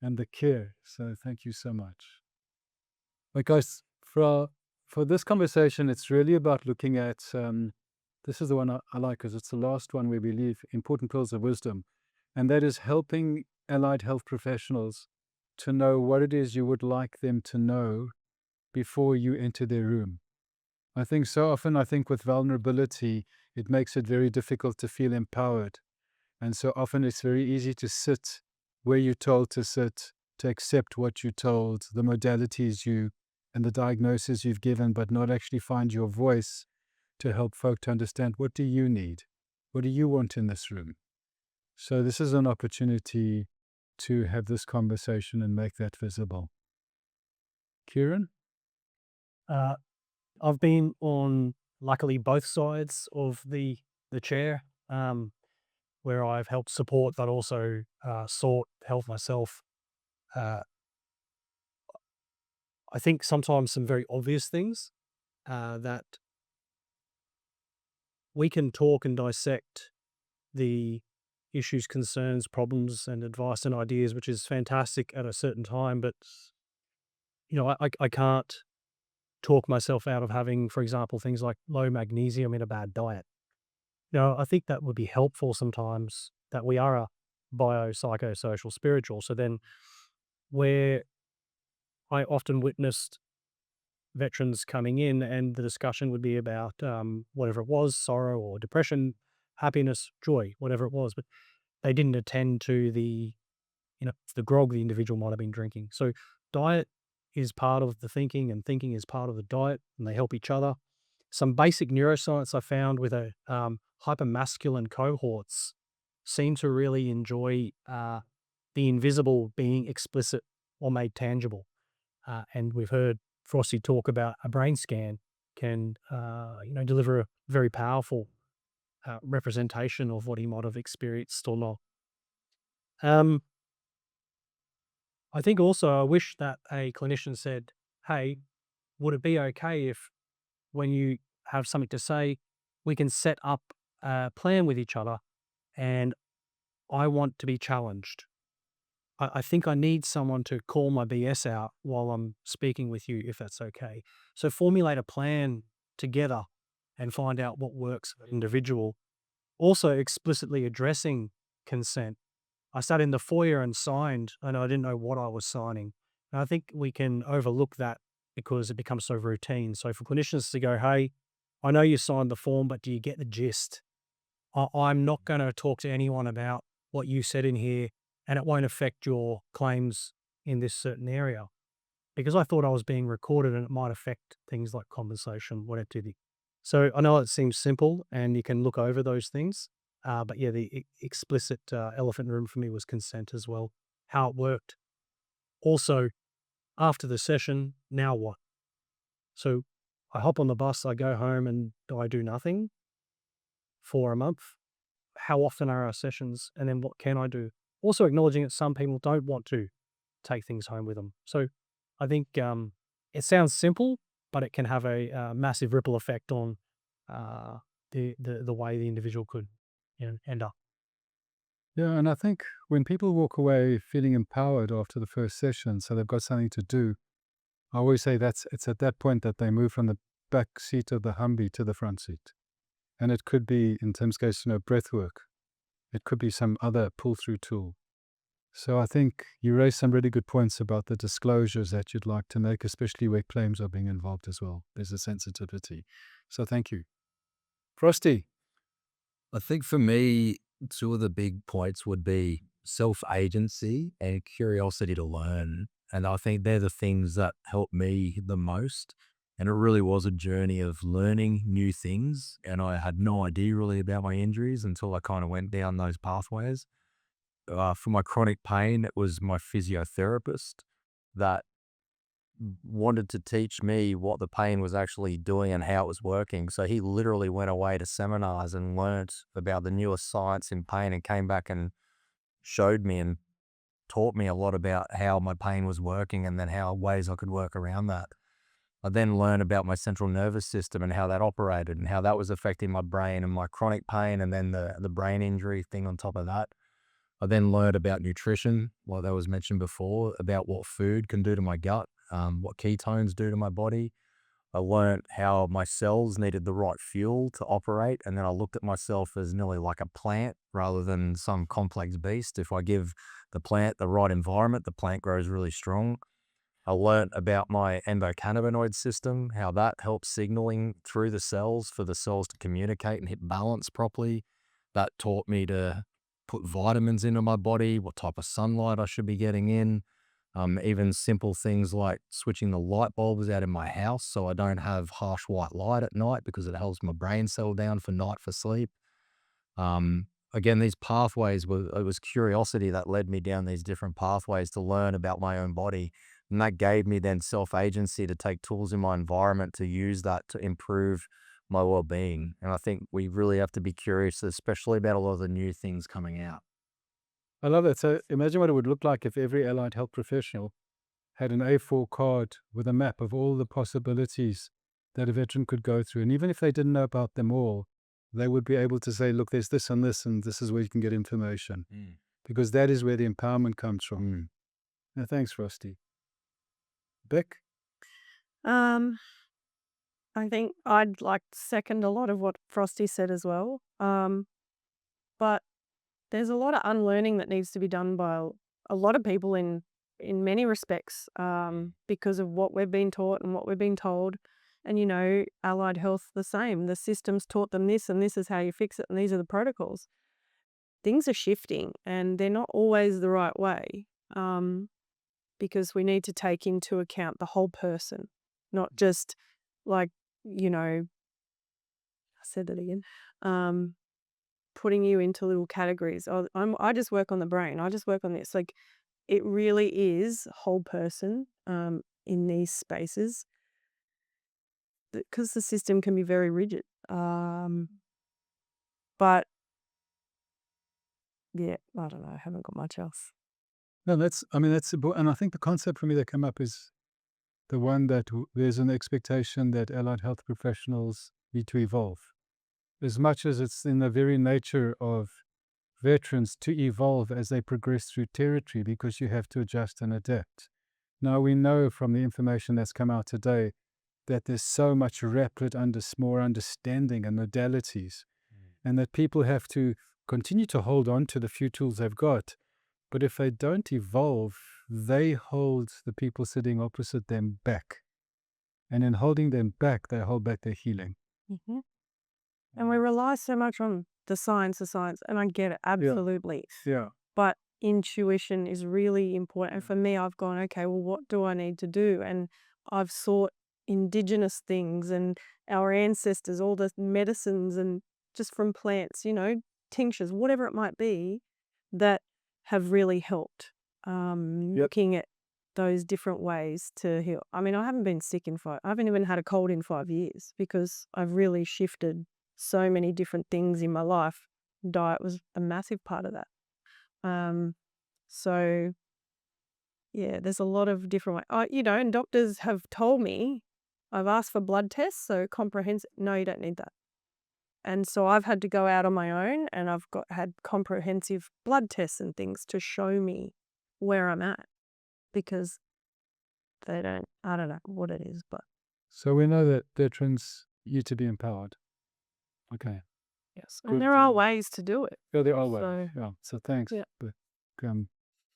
and the care. So thank you so much. But guys, for this conversation, it's really about looking at, this is the one I like because it's the last one where we leave important pearls of wisdom. And that is helping allied health professionals to know what it is you would like them to know before you enter their room. I think so often, with vulnerability, it makes it very difficult to feel empowered. And so often it's very easy to sit where you're told to sit, to accept what you're told, the modalities and the diagnosis you've given, but not actually find your voice to help folk to understand, what do you need? What do you want in this room? So this is an opportunity to have this conversation and make that visible. Kieran? I've been on, luckily, both sides of the chair, where I've helped support, but also sought help myself. I think sometimes some very obvious things that we can talk and dissect the issues, concerns, problems, and advice and ideas, which is fantastic at a certain time, but I can't talk myself out of having, for example, things like low magnesium in a bad diet. I think that would be helpful sometimes, that we are a biopsychosocial spiritual. So then where I often witnessed veterans coming in and the discussion would be about whatever it was, sorrow or depression, happiness, joy, whatever it was, but they didn't attend to the grog the individual might have been drinking. So diet is part of the thinking, and thinking is part of the diet, and they help each other. Some basic neuroscience I found with a hypermasculine cohorts seem to really enjoy the invisible being explicit or made tangible. And we've heard Frosty talk about a brain scan can deliver a very powerful representation of what he might have experienced or not. I think also I wish that a clinician said, hey, would it be okay if when you have something to say, we can set up a plan with each other and I want to be challenged. I think I need someone to call my BS out while I'm speaking with you, if that's okay. So formulate a plan together and find out what works for an individual. Also explicitly addressing consent. I sat in the foyer and signed, and I didn't know what I was signing. And I think we can overlook that because it becomes so routine. So for clinicians to go, hey, I know you signed the form, but do you get the gist? I'm not going to talk to anyone about what you said in here, and it won't affect your claims in this certain area. Because I thought I was being recorded and it might affect things like compensation, whatever. So I know it seems simple and you can look over those things. But yeah, the explicit elephant in the room for me was consent as well, how it worked. Also, after the session, now what? So I hop on the bus, I go home, and do I do nothing for a month? How often are our sessions? And then what can I do? Also acknowledging that some people don't want to take things home with them. So I think it sounds simple, but it can have a massive ripple effect on the way the individual could end up. Yeah, and I think when people walk away feeling empowered after the first session, so they've got something to do, I always say it's at that point that they move from the back seat of the Humvee to the front seat. And it could be, in Tim's case, breath work. It could be some other pull-through tool. So I think you raised some really good points about the disclosures that you'd like to make, especially where claims are being involved as well. There's a sensitivity. So thank you. Frosty. I think for me, two of the big points would be self-agency and curiosity to learn. And I think they're the things that helped me the most. And it really was a journey of learning new things. And I had no idea really about my injuries until I kind of went down those pathways. For my chronic pain, it was my physiotherapist that wanted to teach me what the pain was actually doing and how it was working. So he literally went away to seminars and learnt about the newest science in pain and came back and showed me and taught me a lot about how my pain was working and then how ways I could work around that. I then learned about my central nervous system and how that operated and how that was affecting my brain and my chronic pain and then the brain injury thing on top of that. I then learned about nutrition, like that was mentioned before, about what food can do to my gut, what ketones do to my body. I learned how my cells needed the right fuel to operate, and then I looked at myself as nearly like a plant rather than some complex beast. If I give the plant the right environment, the plant grows really strong. I learned about my endocannabinoid system, how that helps signaling through the cells for the cells to communicate and hit balance properly. That taught me to put vitamins into my body, what type of sunlight I should be getting in. Even simple things like switching the light bulbs out in my house so I don't have harsh white light at night because it helps my brain settle down for night for sleep. Again, these pathways, it was curiosity that led me down these different pathways to learn about my own body. And that gave me then self-agency to take tools in my environment to use that to improve my well-being. And I think we really have to be curious, especially about a lot of the new things coming out. I love that. So imagine what it would look like if every allied health professional had an A4 card with a map of all the possibilities that a veteran could go through. And even if they didn't know about them all, they would be able to say, look, there's this and this is where you can get information. Because that is where the empowerment comes from. Now, thanks, Frosty. Beck? I think I'd like to second a lot of what Frosty said as well. But there's a lot of unlearning that needs to be done by a lot of people in many respects, because of what we've been taught and what we've been told. And allied health the same. The system's taught them this, and this is how you fix it, and these are the protocols. Things are shifting, and they're not always the right way, because we need to take into account the whole person, not just like I said that again. Putting you into little categories. Oh, I just work on the brain. I just work on this. Like, it really is whole person in these spaces, because the system can be very rigid. But yeah, I don't know. I haven't got much else. No, that's and I think the concept for me that came up is the one that there's an expectation that allied health professionals need to evolve. As much as it's in the very nature of veterans to evolve as they progress through territory, because you have to adjust and adapt. Now, we know from the information that's come out today that there's so much rapid more understanding and modalities, and that people have to continue to hold on to the few tools they've got. But if they don't evolve, they hold the people sitting opposite them back. And in holding them back, they hold back their healing. Mm-hmm. And we rely so much on the science, and I get it, absolutely. Yeah. But intuition is really important. And for me, I've gone, okay, well, what do I need to do? And I've sought indigenous things and our ancestors, all the medicines and just from plants, tinctures, whatever it might be, that have really helped. Looking at those different ways to heal. I mean, I haven't been sick I haven't even had a cold in 5 years, because I've really shifted so many different things in my life. Diet was a massive part of that. So yeah, there's a lot of different ways. And doctors have told me, I've asked for blood tests, so comprehensive. No, you don't need that. And so I've had to go out on my own, and I've had comprehensive blood tests and things to show me where I'm at, because I don't know what it is, but. So we know that veterans need to be empowered. Okay. Yes. And there are ways to do it. Yeah, there are ways. So, Yeah. So thanks. Yeah. But,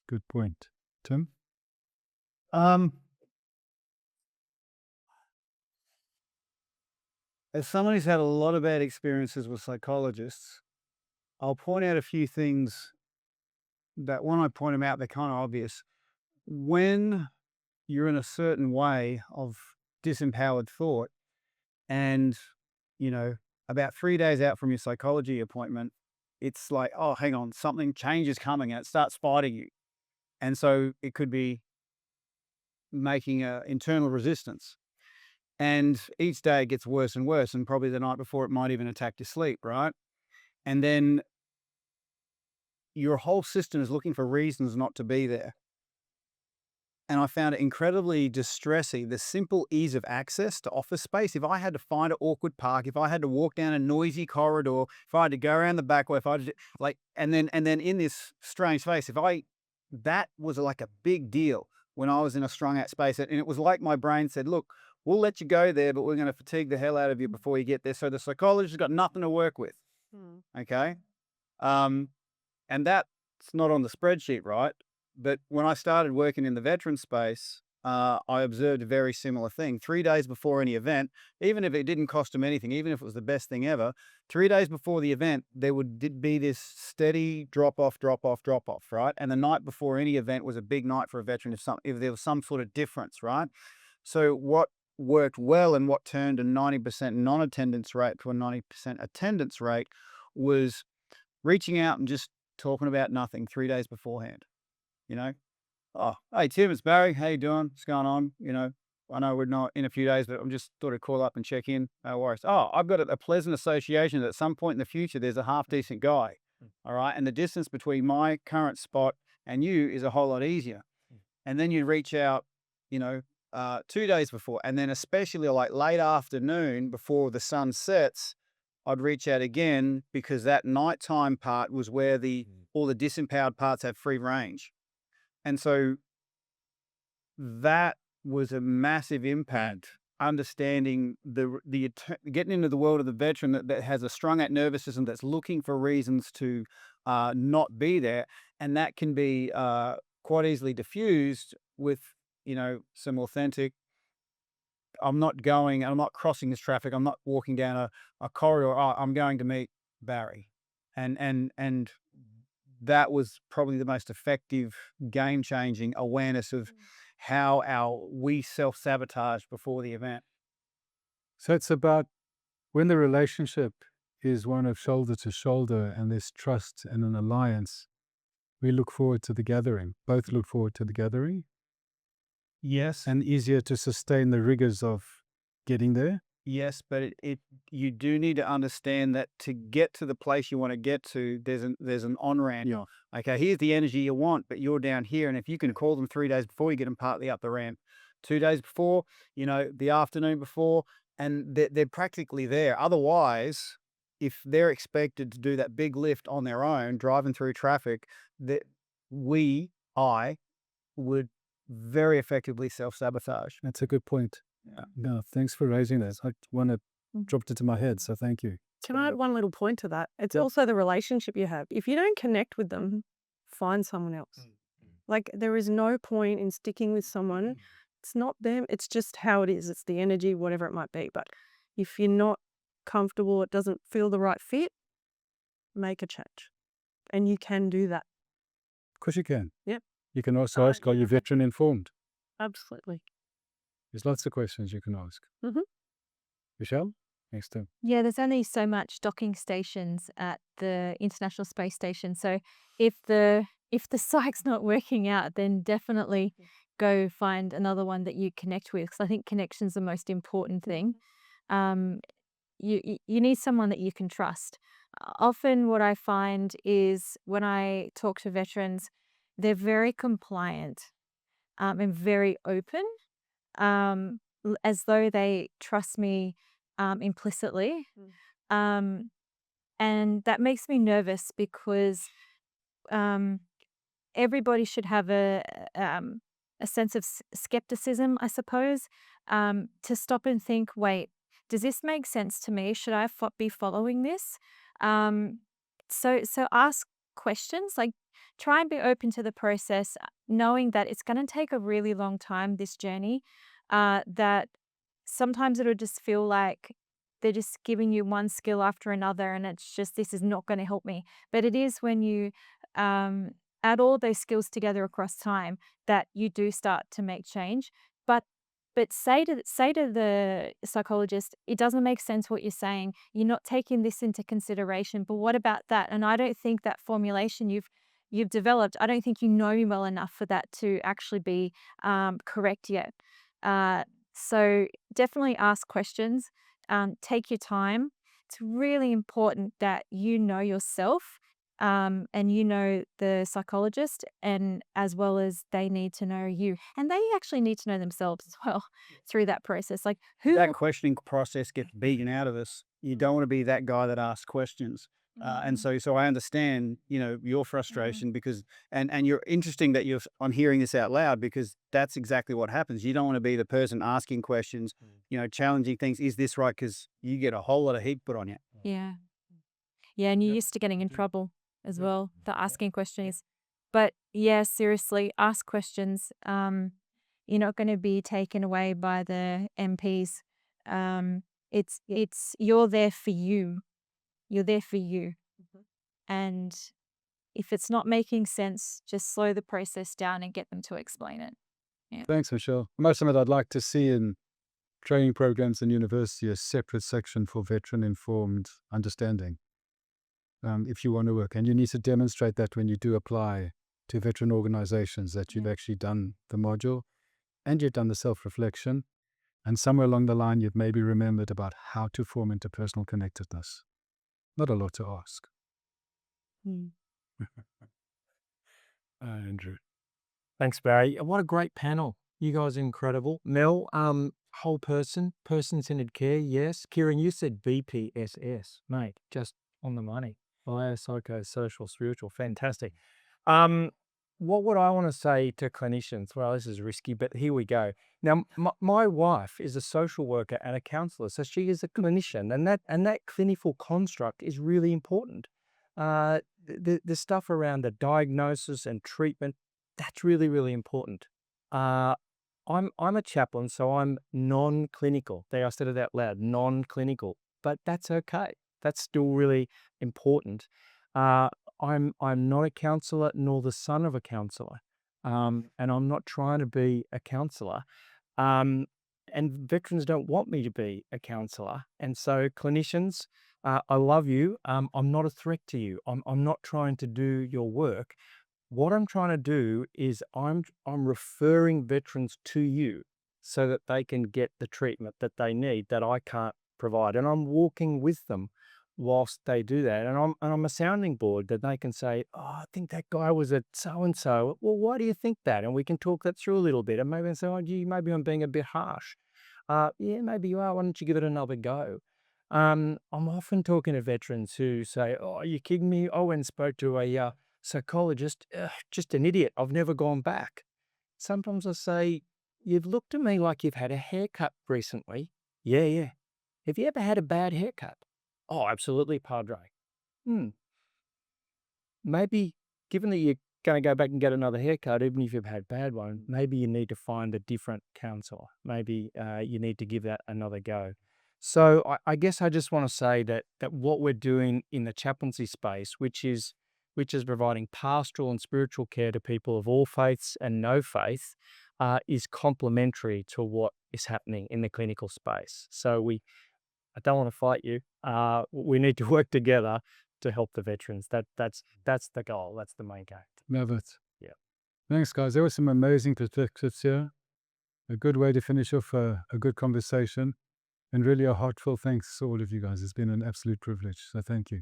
good point. Tim? As someone who's had a lot of bad experiences with psychologists, I'll point out a few things that when I point them out, they're kind of obvious. When you're in a certain way of disempowered thought, and, about 3 days out from your psychology appointment, it's like, oh, hang on, change is coming, and it starts fighting you. And so it could be making an internal resistance. And each day it gets worse and worse, and probably the night before it might even attack your sleep, right? And then your whole system is looking for reasons not to be there. And I found it incredibly distressing, the simple ease of access to office space. If I had to find an awkward park, if I had to walk down a noisy corridor, if I had to go around the back way, if I had to, and then in this strange space, that was like a big deal when I was in a strung out space. And it was like my brain said, look, we'll let you go there, but we're going to fatigue the hell out of you before you get there. So the psychologist's got nothing to work with. Okay. And that's not on the spreadsheet, right? But when I started working in the veteran space, I observed a very similar thing. 3 days before any event, even if it didn't cost them anything, even if it was the best thing ever, 3 days before the event, there would be this steady drop off, right? And the night before any event was a big night for a veteran if there was some sort of difference, right? So what worked well and what turned a 90% non-attendance rate to a 90% attendance rate was reaching out and just talking about nothing 3 days beforehand. Oh, hey Tim, it's Barry. How you doing? What's going on? I know we're not in a few days, but I'm just thought I'd call up and check in. No worries. Oh, I've got a pleasant association that at some point in the future there's a half decent guy. All right, and the distance between my current spot and you is a whole lot easier. And then you reach out, 2 days before, and then especially like late afternoon before the sun sets, I'd reach out again, because that nighttime part was where all the disempowered parts have free range. And so that was a massive impact understanding getting into the world of the veteran that has a strung out nervous system that's looking for reasons to not be there, and that can be quite easily diffused with some authentic. I'm not crossing this traffic. I'm not walking down a corridor. Oh, I'm going to meet Barry, and that was probably the most effective game changing awareness of how we self sabotage before the event. So it's about when the relationship is one of shoulder to shoulder and there's trust and an alliance, we look forward to the gathering. Both look forward to the gathering. Yes. And easier to sustain the rigors of getting there. Yes, but you do need to understand that to get to the place you want to get to, there's an on-ramp. Yeah. Okay, here's the energy you want, but you're down here, and if you can call them 3 days before, you get them partly up the ramp. 2 days before, the afternoon before, and they're practically there. Otherwise, if they're expected to do that big lift on their own, driving through traffic, that I would very effectively self-sabotage. That's a good point. No, thanks for raising that. I want to dropped it to my head, so thank you. Can I add one little point to that? It's also the relationship you have. If you don't connect with them, find someone else. Like, there is no point in sticking with someone. It's not them. It's just how it is. It's the energy, whatever it might be. But if you're not comfortable, it doesn't feel the right fit, make a change. And you can do that. Of course you can. Yep. You can also ask, are you veteran informed? Absolutely. There's lots of questions you can ask. Mhm. Michelle, next time. Yeah, there's only so much docking stations at the International Space Station. So if the psych's not working out, then definitely go find another one that you connect with. Because I think connection's the most important thing. You need someone that you can trust. Often what I find is when I talk to veterans, they're very compliant and very open, as though they trust me implicitly. And that makes me nervous because everybody should have a sense of skepticism, I suppose, to stop and think, wait, does this make sense to me? Should I be following this? So ask questions, like try and be open to the process, knowing that it's going to take a really long time, this journey, that sometimes it'll just feel like they're just giving you one skill after another and it's just, this is not going to help me. But it is when you add all those skills together across time that you do start to make change. But say to the psychologist, it doesn't make sense what you're saying. You're not taking this into consideration. But what about that? And I don't think that formulation you've developed, I don't think you know me well enough for that to actually be correct yet. So definitely ask questions. Take your time. It's really important that you know yourself and you know the psychologist, and as well as they need to know you, and they actually need to know themselves as well through that process. Like That questioning process gets beaten out of us. You don't want to be that guy that asks questions. And so I understand, your frustration because, and you're interesting that I'm hearing this out loud because that's exactly what happens. You don't want to be the person asking questions, challenging things. Is this right? Because you get a whole lot of heat put on you. Yeah, and you're used to getting in trouble as well, the asking questions. But yeah, seriously, ask questions. You're not going to be taken away by the MPs. It's you're there for you. You're there for you. And if it's not making sense, just slow the process down and get them to explain it. Thanks, Michelle. Most of it I'd like to see in training programs in university, a separate section for veteran-informed understanding. If you want to work. And you need to demonstrate that when you do apply to veteran organizations, that you've actually done the module and you've done the self-reflection. And somewhere along the line, you've maybe remembered about how to form interpersonal connectedness. Not a lot to ask. Andrew. Thanks, Barry. What a great panel. You guys are incredible. Mel, whole person-centered care, yes. Kieran, you said BPSS, mate, just on the money. Biopsychosocial, spiritual, fantastic. what would I want to say to clinicians? Well, this is risky, but here we go. Now, my wife is a social worker and a counsellor, so she is a clinician, and that clinical construct is really important. The stuff around the diagnosis and treatment, that's really, really important. I'm a chaplain, so I'm non-clinical. There, I said it out loud, non-clinical, but that's okay. That's still really important. I'm not a counsellor nor the son of a counsellor, and I'm not trying to be a counsellor. And veterans don't want me to be a counsellor, and so clinicians, I love you. I'm not a threat to you. I'm not trying to do your work. What I'm trying to do is I'm referring veterans to you so that they can get the treatment that they need that I can't provide, and I'm walking with them whilst they do that. And I'm a sounding board that they can say, oh, I think that guy was at so-and-so. Well, why do you think that? And we can talk that through a little bit. And maybe say, oh, gee, maybe I'm being a bit harsh. Yeah, maybe you are. Why don't you give it another go? I'm often talking to veterans who say, oh, are you kidding me? I went and spoke to a psychologist, just an idiot. I've never gone back. Sometimes I say, you've looked at me like you've had a haircut recently. Yeah. Have you ever had a bad haircut? Oh, absolutely, Padre. Maybe, given that you're going to go back and get another haircut, even if you've had a bad one, maybe you need to find a different counsellor. Maybe you need to give that another go. So I guess I just want to say that what we're doing in the chaplaincy space, which is providing pastoral and spiritual care to people of all faiths and no faith, is complementary to what is happening in the clinical space. So I don't want to fight you. We need to work together to help the veterans. That's the goal. That's the main game. Love it. Yeah. Thanks, guys. There were some amazing perspectives here. A good way to finish off a good conversation. And really a heartfelt thanks to all of you guys. It's been an absolute privilege. So thank you.